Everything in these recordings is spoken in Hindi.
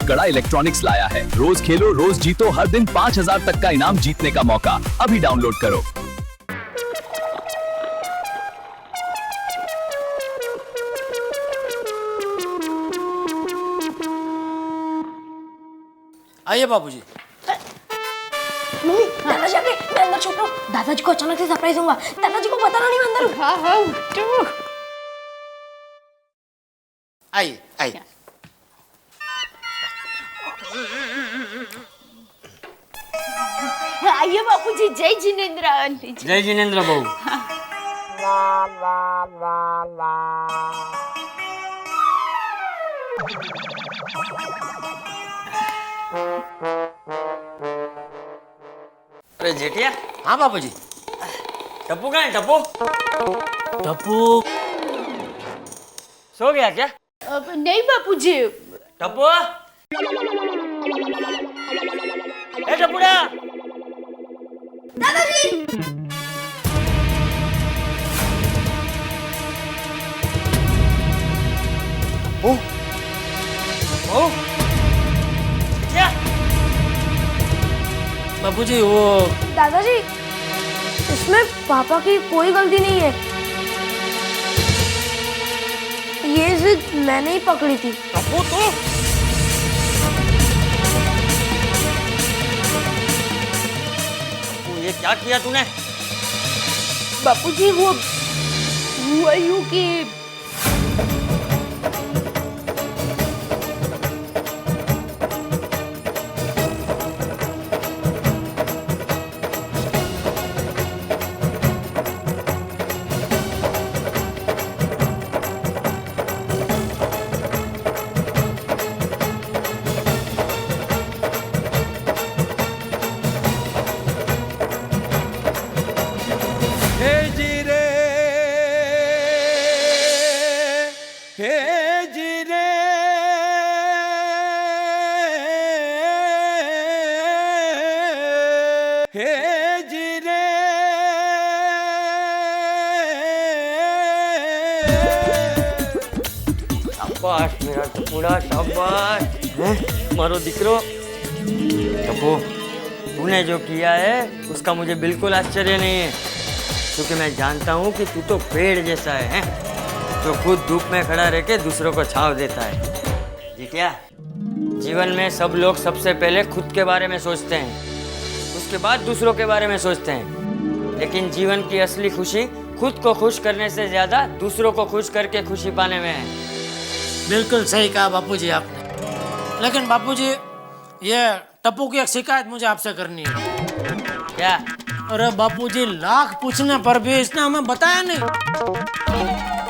गड़ा इलेक्ट्रॉनिक्स लाया है। रोज खेलो रोज जीतो, हर दिन 5,000 तक का इनाम जीतने का मौका। अभी डाउनलोड करो। आइए बाबूजी। मम्मी, दादाजी आ गए, मैं अंदर छुप रहा हूँ। दादाजी को अचानक से सरप्राइज दूंगा। दादाजी को बताना नहीं, मैं अंदर हूँ। हाँ हाँ, उठो। आइए आइए। आइए बापूजी, जय जिनेंद्र। जय जिनेंद्र बहू। अरे जेठिया। हाँ बाबूजी। टप्पू कहाँ है? टप्पू टप्पू सो गया क्या? नहीं बापूजी। टप्पू, ए टप्पूड़ा। दादाजी, ओ ओ क्या? बाबूजी वो दादाजी, इसमें पापा की कोई गलती नहीं है। ये जिद मैंने ही पकड़ी थी। टप्पू तू ये क्या किया तूने? बापूजी वो हुआ यूं कि शाबाश मेरा टप्पूड़ा, शाबाश मारो दिकरो। टप्पू, तूने जो किया है उसका मुझे बिल्कुल आश्चर्य नहीं है, क्योंकि मैं जानता हूँ कि तू तो पेड़ जैसा है, जो खुद धूप में खड़ा रह के दूसरों को छांव देता है। जीतिया, जीवन में सब लोग सबसे पहले खुद के बारे में सोचते हैं, उसके बाद दूसरों के बारे में सोचते हैं, लेकिन जीवन की असली खुशी खुद को खुश करने से ज्यादा दूसरों को खुश करके खुशी पाने में है। बिल्कुल सही कहा बापूजी आपने। लेकिन बापूजी, ये टप्पू की एक शिकायत मुझे आपसे करनी है। क्या? अरे बापूजी, लाख पूछने पर भी इसने हमें बताया नहीं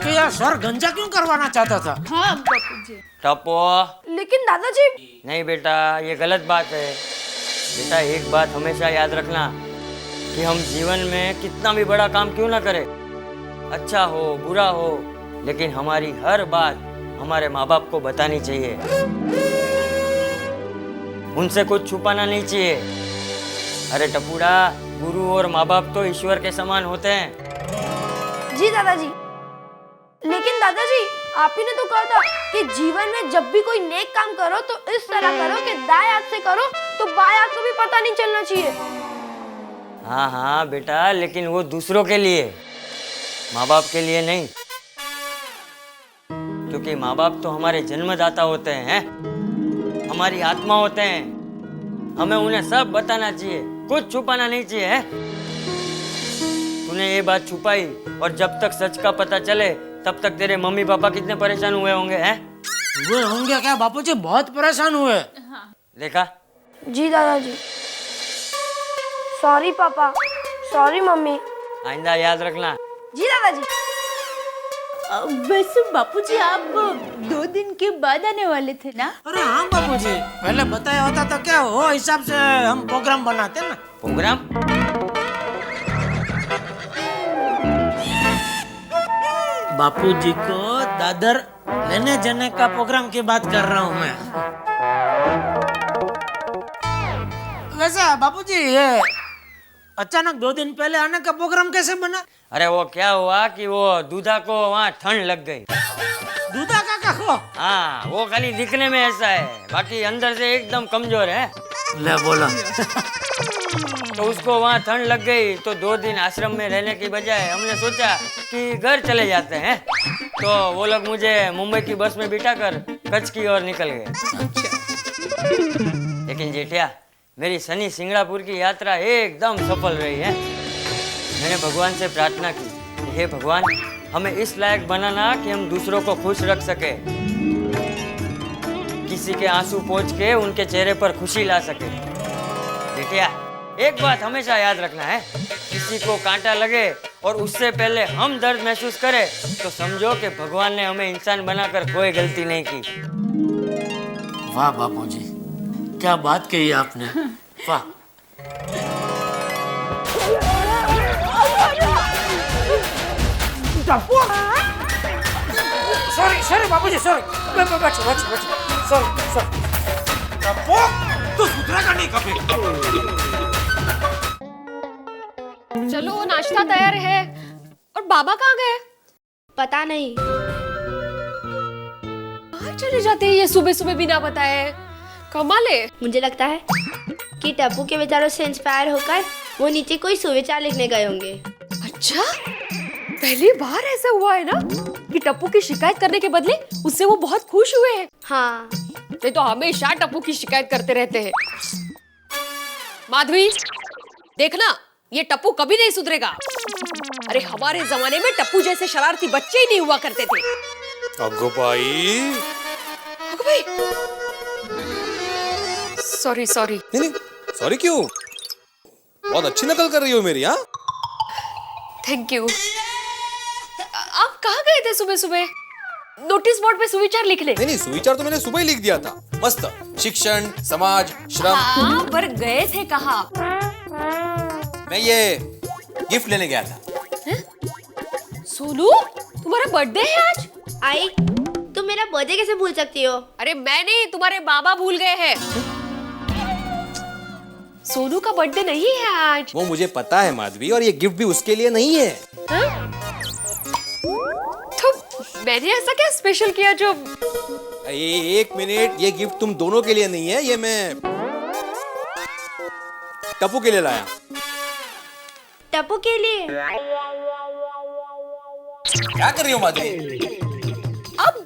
कि यार सर गंजा क्यों करवाना चाहता था। हाँ बापूजी। टप्पू, लेकिन दादाजी, नहीं बेटा, ये गलत बात है। बेटा, एक बात हमेशा याद रखना कि हम जीवन में कितना भी बड़ा काम क्यों ना करें, अच्छा हो बुरा हो, लेकिन हमारी हर बात हमारे माँ बाप को बतानी चाहिए, उनसे कुछ छुपाना नहीं चाहिए। अरे टप्पूड़ा, गुरु और माँ बाप तो ईश्वर के समान होते हैं। जी दादाजी। लेकिन दादाजी, आप ही ने तो कहा था कि जीवन में जब भी कोई नेक काम करो तो इस तरह करो कि दाएं हाथ से करो तो बाएं हाथ को भी पता नहीं चलना चाहिए। हाँ हाँ बेटा, लेकिन वो दूसरों के लिए, माँ बाप के लिए नहीं, क्योंकि माँ बाप तो हमारे जन्मदाता होते हैं, हमारी आत्मा होते हैं, हमें उन्हें सब बताना चाहिए, कुछ छुपाना नहीं चाहिए है? तूने ये बात छुपाई और जब तक सच का पता चले तब तक तेरे मम्मी पापा कितने परेशान हुए होंगे हैं? वो होंगे क्या बापूजी, बहुत परेशान हुए। देखा? जी दादाजी। सॉरी पापा, सॉरी मम्मी। आइंदा याद रखना। जी दादाजी। वैसे बापूजी, आप 2 दिन के बाद आने वाले थे ना? अरे हाँ बापूजी, पहले बताया होता तो क्या हो हिसाब से हम प्रोग्राम बनाते ना। प्रोग्राम? बापूजी को दादर लेने जाने का प्रोग्राम की बात कर रहा हूँ मैं। वैसे बापूजी, ये अचानक 2 दिन पहले आने का प्रोग्राम कैसे बना? अरे वो क्या हुआ कि वो दूधा को वहाँ ठंड लग गई, दूधा काका को। हाँ, वो खाली दिखने में ऐसा है, बाकी अंदर से एकदम कमजोर है। ले बोला। तो उसको वहाँ ठंड लग गई, तो 2 दिन आश्रम में रहने की बजाय हमने सोचा कि घर चले जाते हैं। तो वो लोग मुझे मुंबई की बस में बिठाकर कच्छ की ओर निकल गए। लेकिन जेठिया, मेरी शनि सिंगड़ापुर की यात्रा एकदम सफल रही है। मैंने भगवान से प्रार्थना की, हे भगवान, हमें इस लायक बनाना कि हम दूसरों को खुश रख सके, किसी के आंसू पोंछ के उनके चेहरे पर खुशी ला सके। जेठिया, एक बात हमेशा याद रखना है, किसी को कांटा लगे और उससे पहले हम दर्द महसूस करें तो समझो कि भगवान ने हमें इंसान बनाकर कोई गलती नहीं की। वाह बापूजी, क्या बात कही आपने। वाह। सॉरी बापूजी, सॉरी। बैठो। सॉरी। तू सुधरेगा नहीं कभी। चलो, नाश्ता तैयार है। और बाबा कहाँ गए? पता नहीं। कहाँ चले जाते हैं ये सुबह सुबह बिना बताए? कमाल है। मुझे लगता है कि टप्पू के विचारों से इंस्पायर होकर वो नीचे कोई सुविचार लिखने गए होंगे। अच्छा, पहली बार ऐसा हुआ है ना कि टप्पू की शिकायत करने के बदले उससे वो बहुत खुश हुए हैं। हाँ। ये तो हमेशा टप्पू की शिकायत करते रहते हैं। माधवी, देखना, ये टप्पू कभी नहीं सुधरेगा। अरे हमारे जमाने में टप्पू जैसे शरारती बच्चे ही नहीं हुआ करते थे। अगो भाई। सॉरी। नहीं, सॉरी क्यों? बहुत अच्छी नकल कर रही हो मेरी। हाँ, थैंक यू। आप कहाँ गए थे सुबह सुबह? नोटिस बोर्ड पे सुविचार लिख ले। नहीं, सुविचार तो मैंने सुबह ही लिख दिया था। मस्त, शिक्षण, समाज, श्रम। हाँ, पर गए थे कहाँ? मैं ये गिफ्ट लेने गया था। सोनू, तुम्हारा बर्थडे है आज? आई, तुम मेरा बर्थडे कैसे भूल सकती हो? अरे मैं नहीं, तुम्हारे बाबा भूल गए हैं। सोनू का बर्थडे नहीं है आज। वो मुझे पता है माधवी, और ये गिफ्ट भी उसके लिए नहीं है। तो मैंने ऐसा क्या स्पेशल किया जो? एक मिनट, ये गिफ्ट तुम दोनों के लिए नहीं है, ये मैं टप्पू के लिए लाया। टप्पू के लिए? क्या कर रही हो माधवी? अब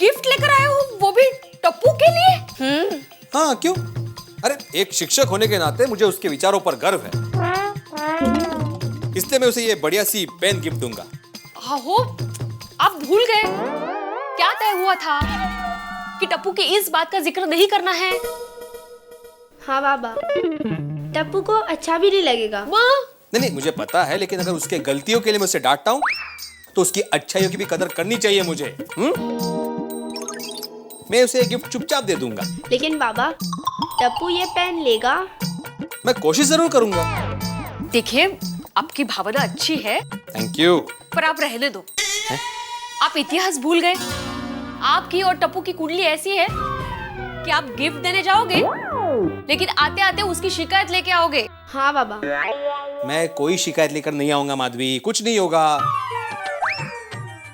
गिफ्ट लेकर आए हो, वो भी टप्पू के लिए? हाँ, क्यों? अरे, एक शिक्षक होने के नाते मुझे उसके विचारों पर गर्व है, इसलिए मैं उसे ये बढ़िया सी पेन गिफ्ट दूंगा। हो, आप भूल गए? क्या तय हुआ था कि टप्पू की इस बात का जिक्र नहीं करना है? हाँ बाबा, टप्पू को अच्छा भी नहीं लगेगा। माँ, नहीं, मुझे पता है, लेकिन अगर उसके गलतियों के लिए मैं उसे डांटता हूँ तो उसकी अच्छाइयों की भी कदर करनी चाहिए मुझे। मैं उसे गिफ्ट चुपचाप दे दूंगा। लेकिन बाबा, टप्पू ये पेन लेगा? मैं कोशिश जरूर करूंगा। देखिए, आपकी भावना अच्छी है, थैंक यू, पर आप रहने दो। आप इतिहास भूल गए। आपकी और टप्पू की कुंडली ऐसी है कि आप गिफ्ट देने जाओगे, लेकिन आते आते उसकी शिकायत लेके आओगे। हाँ बाबा। मैं कोई शिकायत लेकर नहीं आऊंगा माधवी, कुछ नहीं होगा।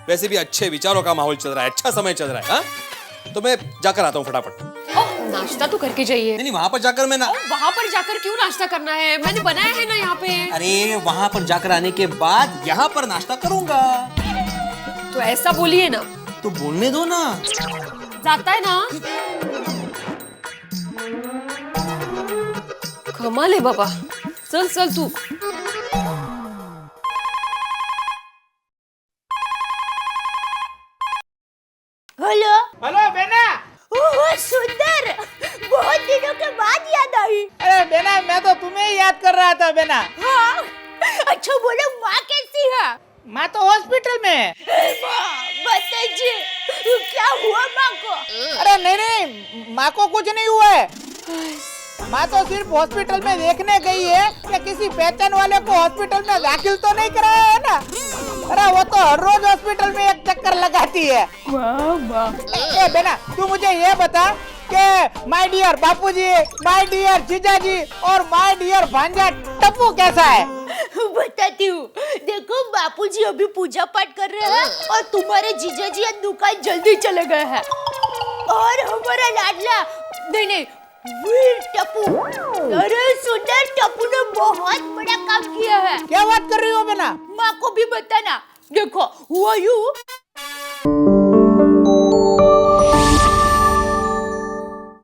वैसे भी अच्छे विचारों का माहौल चल रहा है, अच्छा समय चल रहा है। हाँ? तो मैं जाकर आता हूँ फटाफट। नाश्ता तो करके जाइए। नहीं, वहाँ पर जाकर मैं ना। वहाँ पर जाकर क्यों नाश्ता करना है? मैंने बनाया है ना यहाँ पे। अरे, वहाँ पर जाकर आने के बाद यहाँ पर नाश्ता करूंगा। तो ऐसा बोलिए ना। तो बोलने दो ना। जाता है ना। कमाल है बाबा। चल तू। हेलो बेना। ओह सुंदर, बहुत दिनों के बाद याद आई। अरे बेना, मैं तो तुम्हें ही याद कर रहा था बेना। हाँ, अच्छा बोलो, माँ कैसी है? माँ तो हॉस्पिटल में है। बताइए, क्या हुआ माँ को? अरे नहीं, माँ को कुछ नहीं हुआ है। माँ तो सिर्फ हॉस्पिटल में देखने गई है कि किसी पहचान वाले को हॉस्पिटल में दाखिल तो नहीं कराया है ना। अरे वो तो हर रोज हॉस्पिटल में एक चक्कर लगाती है। ए बेना, तू मुझे ये बता कि माय डियर बापूजी, माय डियर जीजाजी और माय डियर भांजा टप्पू कैसा है? बताती हूँ। देखो बापूजी अभी पूजा पाठ कर रहे हैं और तुम्हारे जीजा जी दुकान जल्दी चले गए हैं और हमारा लाडला नहीं वीर टप्पू, अरे सुंदर टप्पू ने बहुत बड़ा काम किया है। क्या बात कर रही हो बेना? माँ को भी बताना। देखो हुआ यूं